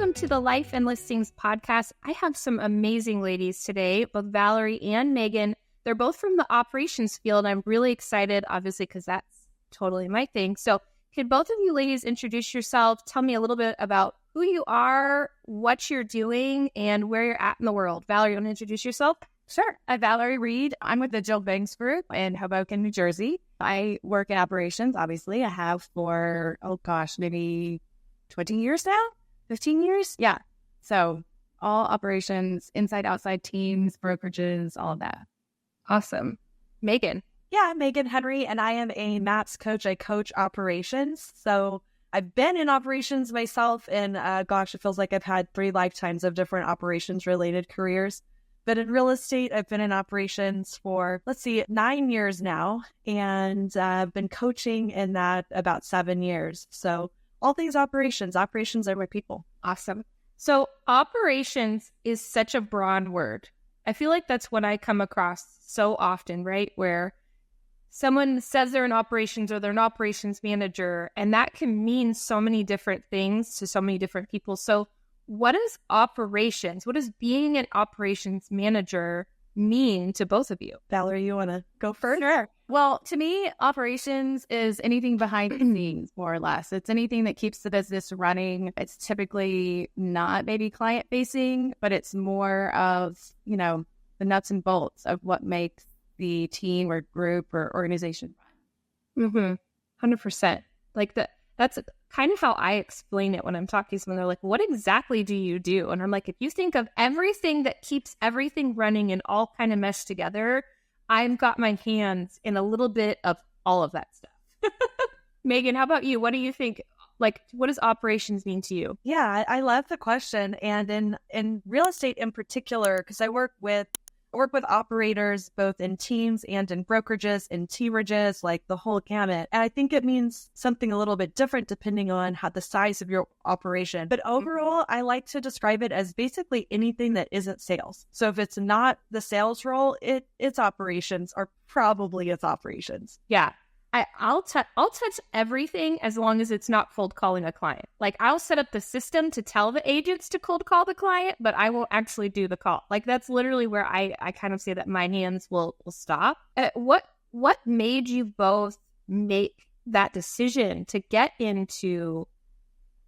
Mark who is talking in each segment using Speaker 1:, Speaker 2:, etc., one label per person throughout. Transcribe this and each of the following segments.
Speaker 1: welcome to the Life and Listings podcast. I have some amazing ladies today, both Valerie and Megan. They're both from the operations field. I'm really excited, obviously, because that's totally my thing. So could both of you ladies introduce yourself, tell me a little bit about who you are, what you're doing, and where you're at in the world. Valerie, you want to introduce yourself?
Speaker 2: Sure. I'm Valerie Reed. I'm with the Jill Banks Group in Hoboken, New Jersey. I work in operations, obviously. I have for, maybe 20 years now? 15 years? Yeah. So all operations, inside, outside teams, brokerages, all of that.
Speaker 1: Awesome. Megan.
Speaker 3: Yeah, I'm Megan Henry, and I am a MAPS coach. I coach operations. So I've been in operations myself, and it feels like I've had 3 lifetimes of different operations-related careers. But in real estate, I've been in operations for, 9 years now, and I've been coaching in that about 7 years. So all things operations. Operations are my people.
Speaker 1: Awesome. So operations is such a broad word. I feel like that's what I come across so often, right? Where someone says they're in operations or they're an operations manager, and that can mean so many different things to so many different people. So what is operations? What does being an operations manager mean to both of you?
Speaker 3: Valerie, you want to go first?
Speaker 2: Sure. Well, to me, operations is anything behind the scenes, more or less. It's anything that keeps the business running. It's typically not maybe client facing, but it's more of, the nuts and bolts of what makes the team or group or organization run.
Speaker 1: 100%. That's kind of how I explain it when I'm talking to someone. They're like, what exactly do you do? And I'm like, if you think of everything that keeps everything running and all kind of meshed together, I've got my hands in a little bit of all of that stuff. Megan, how about you? What do you think? What does operations mean to you?
Speaker 3: Yeah, I love the question. And in real estate in particular, because I work with operators both in teams and in brokerages, in teamerages, like the whole gamut. And I think it means something a little bit different depending on how the size of your operation. But overall, I like to describe it as basically anything that isn't sales. So if it's not the sales role, it's operations, or probably it's operations.
Speaker 1: Yeah. I'll touch everything as long as it's not cold calling a client. I'll set up the system to tell the agents to cold call the client, but I won't actually do the call. That's literally where I kind of say that my hands will stop. What made you both make that decision to get into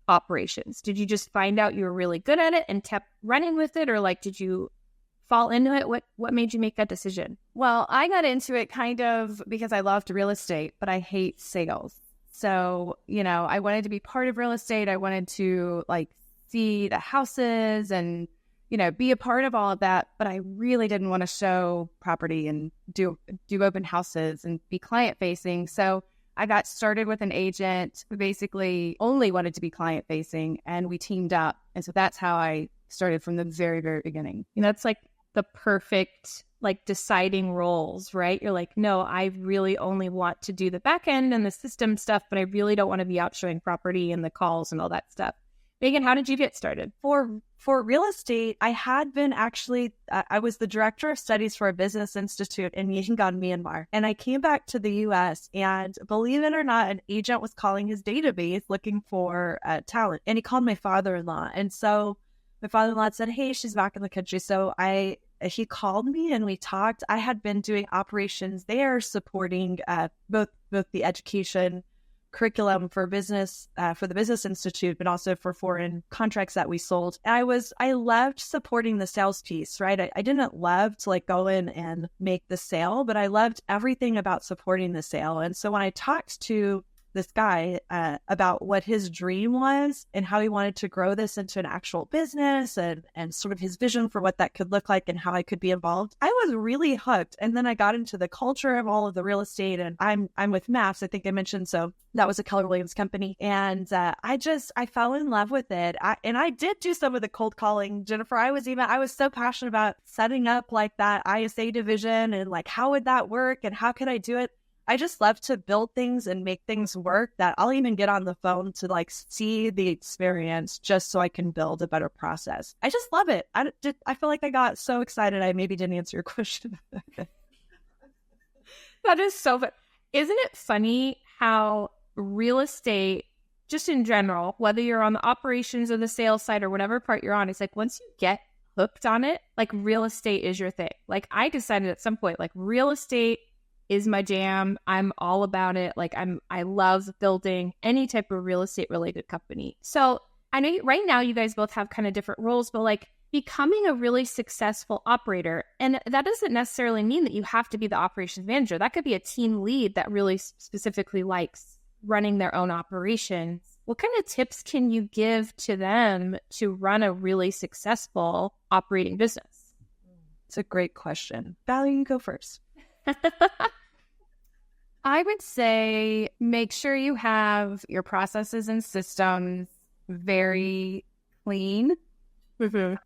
Speaker 1: operations? Did you just find out you were really good at it and kept running with it, or did you fall into it? What made you make that decision?
Speaker 2: Well, I got into it kind of because I loved real estate, but I hate sales. So, I wanted to be part of real estate. I wanted to see the houses and, be a part of all of that. But I really didn't want to show property and do open houses and be client facing. So I got started with an agent who basically only wanted to be client facing, and we teamed up. And so that's how I started from the very, very beginning.
Speaker 1: That's the perfect deciding roles, right? You're no, I really only want to do the back end and the system stuff, but I really don't want to be out showing property and the calls and all that stuff. Megan, how did you get started?
Speaker 3: For real estate, I had been I was the director of studies for a business institute in Yangon, Myanmar. And I came back to the US, and believe it or not, an agent was calling his database looking for talent. And he called my father-in-law. And so my father-in-law said, hey, she's back in the country. So he called me and we talked. I had been doing operations there, supporting both the education curriculum for business, for the Business Institute, but also for foreign contracts that we sold. And I loved supporting the sales piece, right? I didn't love to go in and make the sale, but I loved everything about supporting the sale. And so when I talked to this guy about what his dream was and how he wanted to grow this into an actual business and sort of his vision for what that could look like and how I could be involved, I was really hooked. And then I got into the culture of all of the real estate, and I'm with MAPS, I think I mentioned. So that was a Keller Williams company. And I fell in love with it. I did do some of the cold calling, Jennifer. I was so passionate about setting up that ISA division and how would that work and how could I do it? I just love to build things and make things work that I'll even get on the phone to see the experience just so I can build a better process. I just love it. I feel like I got so excited. I maybe didn't answer your question.
Speaker 1: That is so fun. Isn't it funny how real estate just in general, whether you're on the operations or the sales side or whatever part you're on, it's like once you get hooked on it, like real estate is your thing. Like I decided at some point, like real estate is my jam. I'm all about it. Like I love building any type of real estate related company. So I know right now you guys both have kind of different roles, but like becoming a really successful operator, and that doesn't necessarily mean that you have to be the operations manager. That could be a team lead that really specifically likes running their own operations. What kind of tips can you give to them to run a really successful operating business?
Speaker 3: It's a great question. Valerie, you go first.
Speaker 2: I would say make sure you have your processes and systems very clean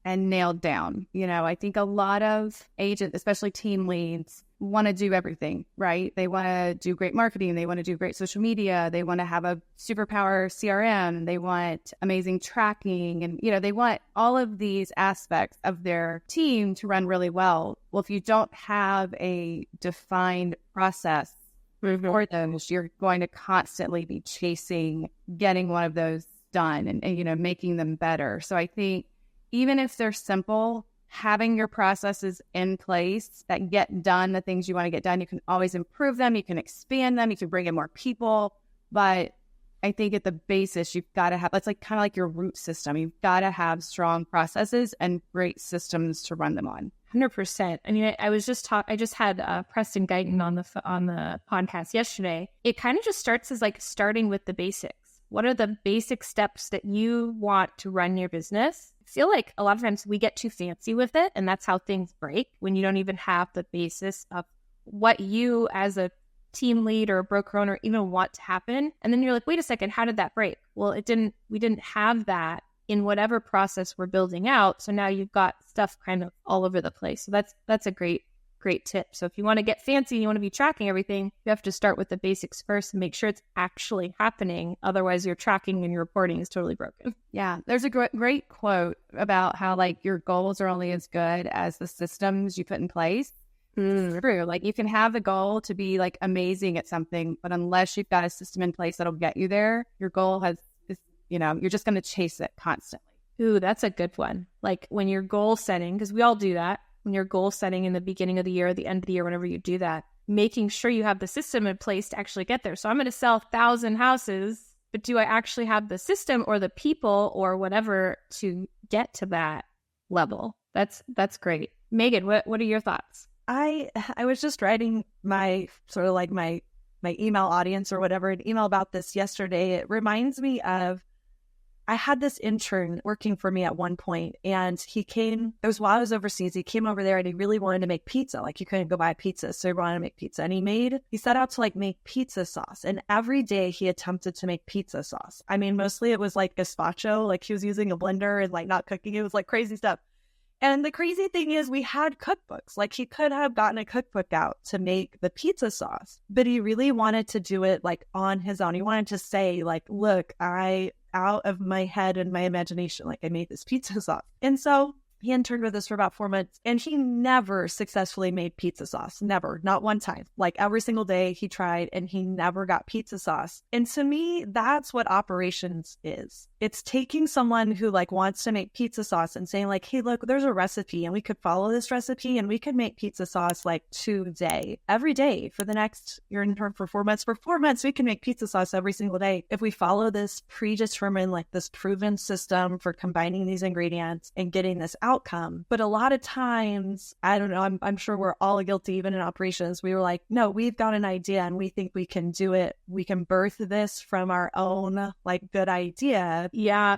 Speaker 2: and nailed down. You know, I think a lot of agents, especially team leads, want to do everything, right? They want to do great marketing. They want to do great social media. They want to have a superpower CRM. They want amazing tracking. And, you know, they want all of these aspects of their team to run really well. Well, if you don't have a defined process for those, you're going to constantly be chasing getting one of those done and, you know, making them better. So I think even if they're simple, having your processes in place that get done the things you want to get done, you can always improve them. You can expand them. You can bring in more people. But I think at the basis, you've got to have, it's like kind of like your root system. You've got to have strong processes and great systems to run them on.
Speaker 1: 100%. I mean, I just had Preston Guyton on the podcast yesterday. It kind of just starts as like starting with the basics. What are the basic steps that you want to run your business? I feel like a lot of times we get too fancy with it, and that's how things break when you don't even have the basis of what you as a team lead or a broker owner even want to happen. And then you're like, wait a second, how did that break? Well, we didn't have that in whatever process we're building out. So now you've got stuff kind of all over the place. So that's a great tip. So if you want to get fancy and you want to be tracking everything, you have to start with the basics first and make sure it's actually happening. Otherwise, your tracking and your reporting is totally broken.
Speaker 2: Yeah. There's a great quote about how like your goals are only as good as the systems you put in place. True. Like you can have the goal to be like amazing at something, but unless you've got a system in place that'll get you there, your goal you're just going to chase it constantly.
Speaker 1: Ooh, that's a good one. Like when you're goal setting, because we all do that. When you're goal setting in the beginning of the year or the end of the year, whenever you do that, making sure you have the system in place to actually get there. So I'm going to sell 1,000 houses, but do I actually have the system or the people or whatever to get to that level? That's great. Megan, what are your thoughts?
Speaker 3: I was just writing my sort of like my email audience or whatever, an email about this yesterday. It reminds me of, I had this intern working for me at one point, and he came, it was while I was overseas, he came over there and he really wanted to make pizza. Like you couldn't go buy pizza, so he wanted to make pizza. And he set out to like make pizza sauce. And every day he attempted to make pizza sauce. I mean, mostly it was like gazpacho, like he was using a blender and like not cooking. It was like crazy stuff. And the crazy thing is we had cookbooks. Like he could have gotten a cookbook out to make the pizza sauce, but he really wanted to do it like on his own. He wanted to say like, look, out of my head and my imagination, like I made this pizza sauce. And so he interned with us for about 4 months, and he never successfully made pizza sauce. Never, not one time. Like every single day he tried and he never got pizza sauce. And to me, that's what operations is. It's taking someone who like wants to make pizza sauce and saying like, hey, look, there's a recipe and we could follow this recipe and we could make pizza sauce like today, every day for the next, you're intern for 4 months. For 4 months, we can make pizza sauce every single day. If we follow this predetermined, like this proven system for combining these ingredients and getting this outcome. But a lot of times, I don't know, I'm sure we're all guilty, even in operations. We were like, no, we've got an idea and we think we can do it. We can birth this from our own like good idea.
Speaker 1: Yeah.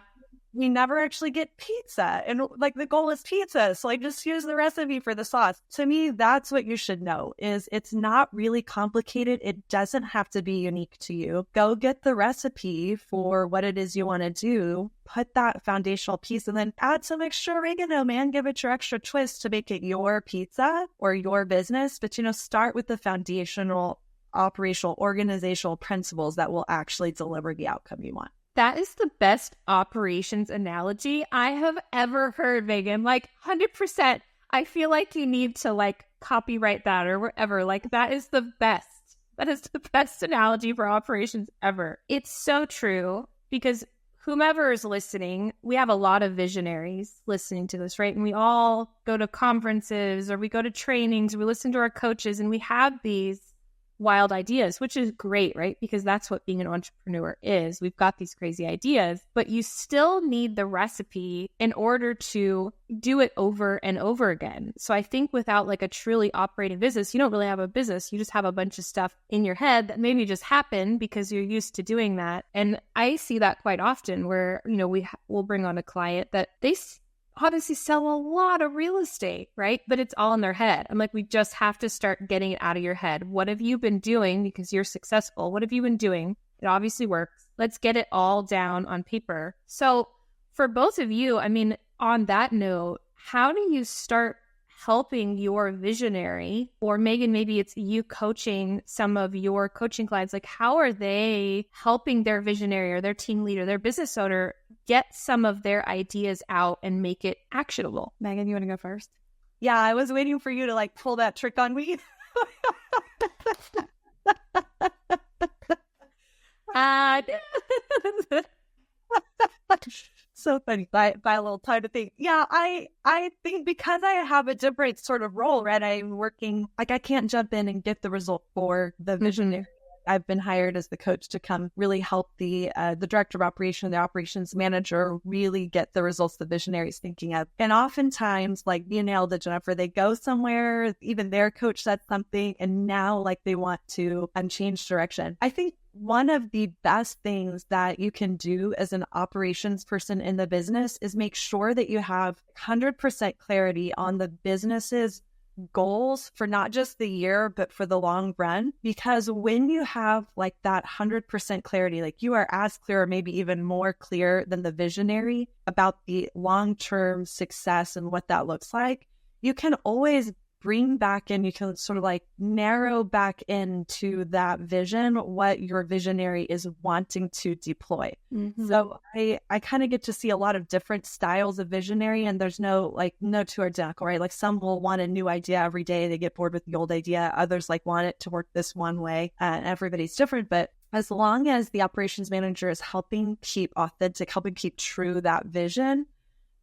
Speaker 3: We never actually get pizza. And like the goal is pizza. So like just use the recipe for the sauce. To me, that's what you should know is it's not really complicated. It doesn't have to be unique to you. Go get the recipe for what it is you want to do. Put that foundational piece and then add some extra oregano, man. Give it your extra twist to make it your pizza or your business. But, start with the foundational, operational, organizational principles that will actually deliver the outcome you want.
Speaker 1: That is the best operations analogy I have ever heard, Megan. Like 100%. I feel like you need to like copyright that or whatever. Like that is the best. That is the best analogy for operations ever. It's so true. because whomever is listening, we have a lot of visionaries listening to this, right? And we all go to conferences or we go to trainings, we listen to our coaches, and we have these wild ideas, which is great, right? Because that's what being an entrepreneur is. We've got these crazy ideas, but you still need the recipe in order to do it over and over again. So I think without like a truly operating business, you don't really have a business. You just have a bunch of stuff in your head that maybe just happened because you're used to doing that. And I see that quite often where, you know, we'll bring on a client that they obviously sell a lot of real estate, right? But it's all in their head. I'm like, we just have to start getting it out of your head. What have you been doing because you're successful? What have you been doing? It obviously works. Let's get it all down on paper. So for both of you, I mean, on that note, how do you start helping your visionary, or Megan, maybe it's you coaching some of your coaching clients, like how are they helping their visionary or their team leader, their business owner get some of their ideas out and make it actionable?
Speaker 2: Megan, you want to go first?
Speaker 3: Yeah, I was waiting for you to like pull that trick on me. So funny. By a little time to think. Yeah, I think because I have a different sort of role, right? I'm working, like I can't jump in and get the result for the visionary. I've been hired as the coach to come really help the director of operation, the operations manager really get the results the visionary is thinking of. And oftentimes, like you nailed it, Jennifer, they go somewhere, even their coach said something, and now like they want to change direction. I think one of the best things that you can do as an operations person in the business is make sure that you have 100% clarity on the business's goals for not just the year, but for the long run. Because when you have like that 100% clarity, like you are as clear or maybe even more clear than the visionary about the long-term success and what that looks like, you can always bring back in, you can sort of like narrow back into that vision, what your visionary is wanting to deploy. Mm-hmm. So I kind of get to see a lot of different styles of visionary, and there's no two are identical, right? Like some will want a new idea every day. They get bored with the old idea. Others like want it to work this one way, and everybody's different. But as long as the operations manager is helping keep authentic, helping keep true that vision,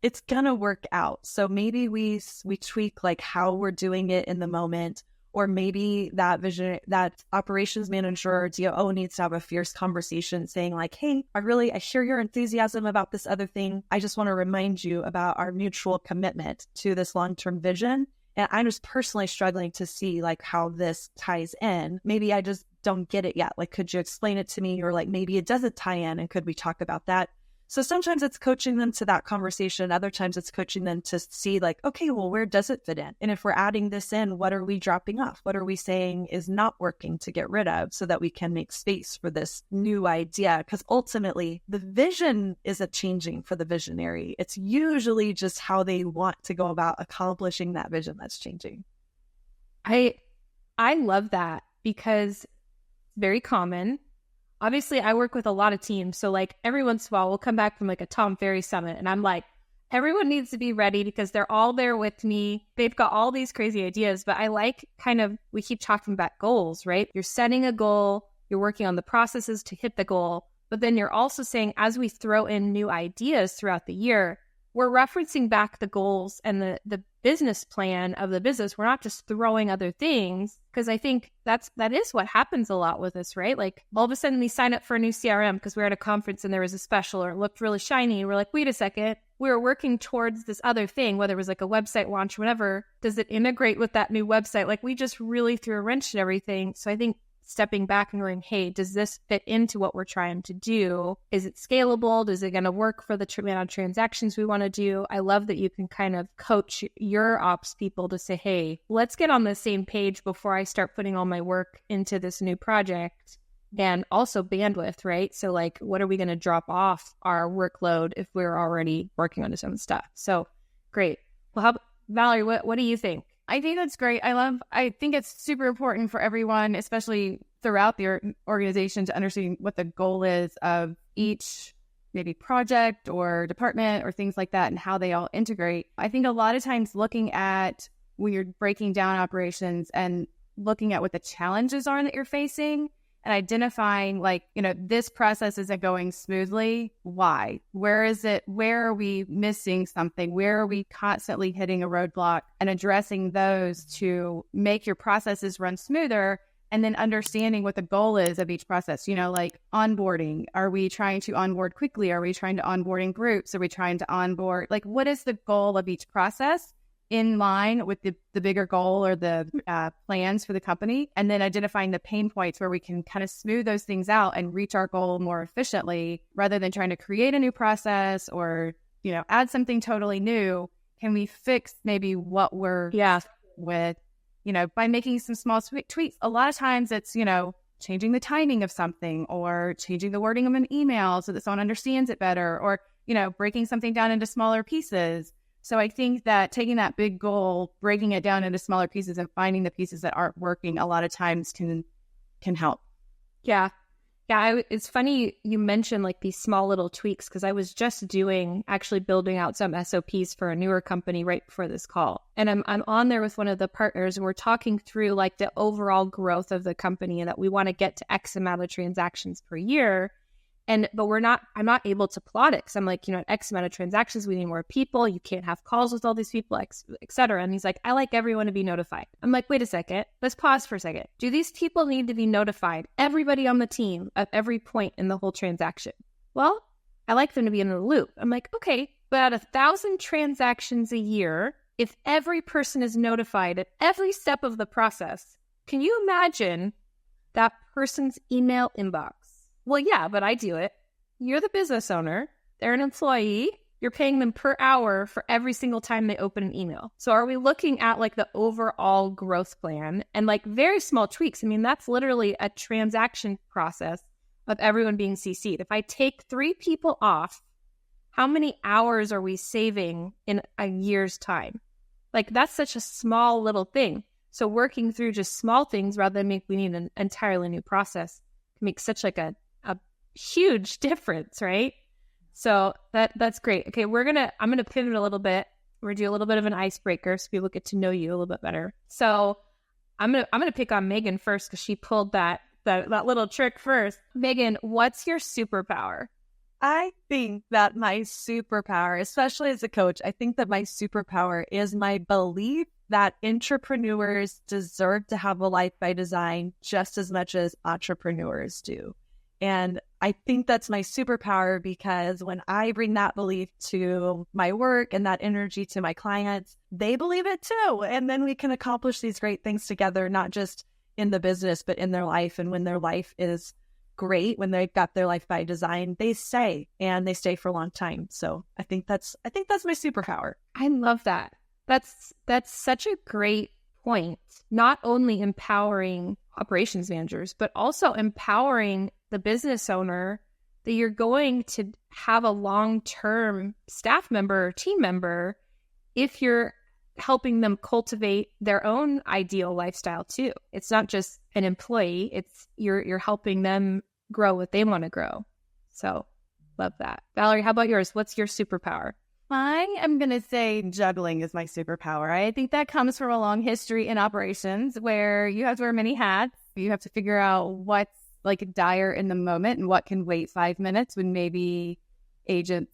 Speaker 3: it's going to work out. So maybe we tweak like how we're doing it in the moment, or maybe that vision, that operations manager or DOO needs to have a fierce conversation saying like, hey, I hear your enthusiasm about this other thing. I just want to remind you about our mutual commitment to this long-term vision. And I'm just personally struggling to see like how this ties in. Maybe I just don't get it yet. Like, could you explain it to me? Or like, maybe it doesn't tie in, and could we talk about that? So sometimes it's coaching them to that conversation. Other times it's coaching them to see like, okay, well, where does it fit in? And if we're adding this in, what are we dropping off? What are we saying is not working to get rid of so that we can make space for this new idea? Because ultimately the vision isn't changing for the visionary. It's usually just how they want to go about accomplishing that vision that's changing.
Speaker 1: I love that, because it's very common. Obviously, I work with a lot of teams. So like every once in a while, we'll come back from like a Tom Ferry summit, and I'm like, everyone needs to be ready because they're all there with me. They've got all these crazy ideas, but I like we keep talking about goals, right? You're setting a goal, you're working on the processes to hit the goal, but then you're also saying, as we throw in new ideas throughout the year, we're referencing back the goals and the business plan of the business. We're not just throwing other things, because I think that is what happens a lot with us, right? Like all of a sudden we sign up for a new CRM because we're at a conference and there was a special, or it looked really shiny. And we're like, wait a second, we were working towards this other thing, whether it was like a website launch, whatever. Does it integrate with that new website? Like we just really threw a wrench in everything. So I think stepping back and going, hey, does this fit into what we're trying to do? Is it scalable? Is it going to work for the amount of transactions we want to do? I love that you can kind of coach your ops people to say, hey, let's get on the same page before I start putting all my work into this new project. And also bandwidth, right? So like, what are we going to drop off our workload if we're already working on some stuff? So great. Well, Valerie, what do you think?
Speaker 2: I think that's great. I think it's super important for everyone, especially throughout the organization, to understand what the goal is of each maybe project or department or things like that, and how they all integrate. I think a lot of times looking at when you're breaking down operations and looking at what the challenges are that you're facing, and identifying this process isn't going smoothly. Why? Where is it? Where are we missing something? Where are we constantly hitting a roadblock, and addressing those to make your processes run smoother? And then understanding what the goal is of each process, like onboarding. Are we trying to onboard quickly? Are we trying to onboard in groups? Are we trying to onboard? What is the goal of each process in line with the bigger goal or the plans for the company? And then identifying the pain points where we can kind of smooth those things out and reach our goal more efficiently, rather than trying to create a new process or, add something totally new. Can we fix maybe what we're with? By making some small tweaks. A lot of times it's, changing the timing of something, or changing the wording of an email so that someone understands it better, or, breaking something down into smaller pieces. So I think that taking that big goal, breaking it down into smaller pieces, and finding the pieces that aren't working a lot of times can help.
Speaker 1: Yeah. Yeah, it's funny you mentioned these small little tweaks, because I was just actually building out some SOPs for a newer company right before this call. And I'm on there with one of the partners, and we're talking through the overall growth of the company, and that we want to get to X amount of transactions per year. But I'm not able to plot it, because I'm at X amount of transactions, we need more people. You can't have calls with all these people, et cetera. And he's like, I like everyone to be notified. I'm like, wait a second, let's pause for a second. Do these people need to be notified? Everybody on the team at every point in the whole transaction? Well, I like them to be in the loop. I'm like, okay, but at 1,000 transactions a year, if every person is notified at every step of the process, can you imagine that person's email inbox? Well, yeah, but I do it. You're the business owner. They're an employee. You're paying them per hour for every single time they open an email. So are we looking at the overall growth plan and very small tweaks? I mean, that's literally a transaction process of everyone being CC'd. If I take 3 people off, how many hours are we saving in a year's time? That's such a small little thing. So working through just small things rather than we need an entirely new process can make such a huge difference, right? So that's great. Okay, I'm gonna pivot a little bit. We're gonna do a little bit of an icebreaker so people get to know you a little bit better. So I'm gonna pick on Megan first, because she pulled that little trick first. Megan, what's your superpower?
Speaker 3: I think that my superpower, especially as a coach, I think that my superpower is my belief that entrepreneurs deserve to have a life by design just as much as entrepreneurs do. And I think that's my superpower, because when I bring that belief to my work and that energy to my clients, they believe it too. And then we can accomplish these great things together, not just in the business, but in their life. And when their life is great, when they've got their life by design, they stay, and they stay for a long time. So I think that's my superpower.
Speaker 1: I love that. That's such a great point. Not only empowering operations managers, but also empowering the business owner that you're going to have a long-term staff member or team member if you're helping them cultivate their own ideal lifestyle too. It's not just an employee, it's you're helping them grow what they want to grow. So love that. Valerie, how about yours? What's your superpower?
Speaker 2: I am going to say juggling is my superpower. I think that comes from a long history in operations where you have to wear many hats. You have to figure out what's dire in the moment and what can wait 5 minutes when maybe agents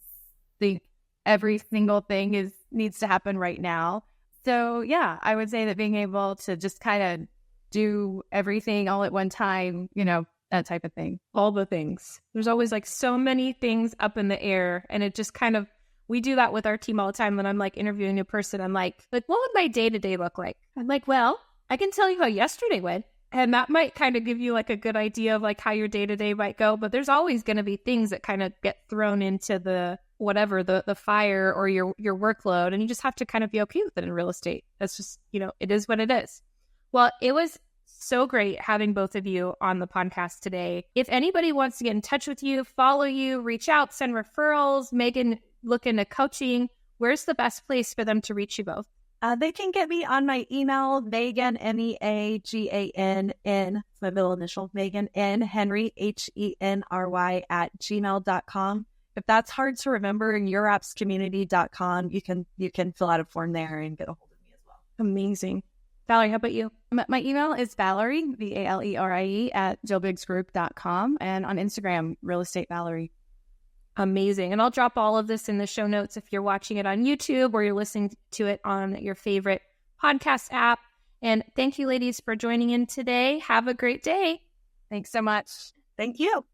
Speaker 2: think every single thing needs to happen right now. So yeah, I would say that being able to just kind of do everything all at one time, that type of thing.
Speaker 1: All the things. There's always so many things up in the air, and it just kind of, we do that with our team all the time. When I'm interviewing a new person, I'm like, what would my day-to-day look like? I'm like, well, I can tell you how yesterday went. And that might kind of give you a good idea of how your day-to-day might go. But there's always going to be things that kind of get thrown into the fire or your workload. And you just have to kind of be okay with it in real estate. That's just, it is what it is. Well, it was so great having both of you on the podcast today. If anybody wants to get in touch with you, follow you, reach out, send referrals, Megan, look into coaching, where's the best place for them to reach you both?
Speaker 3: They can get me on my email, Megan, MEAGANN, it's my middle initial, Megan N. Henry, HENRY @gmail.com. If that's hard to remember, in yourappscommunity.com, you can fill out a form there and get a hold of me as well.
Speaker 1: Amazing. Valerie, how about you?
Speaker 2: My email is Valerie, Valerie, @joebigsgroup.com, and on Instagram, Real Estate Valerie.
Speaker 1: Amazing. And I'll drop all of this in the show notes if you're watching it on YouTube or you're listening to it on your favorite podcast app. And thank you, ladies, for joining in today. Have a great day.
Speaker 2: Thanks so much.
Speaker 3: Thank you.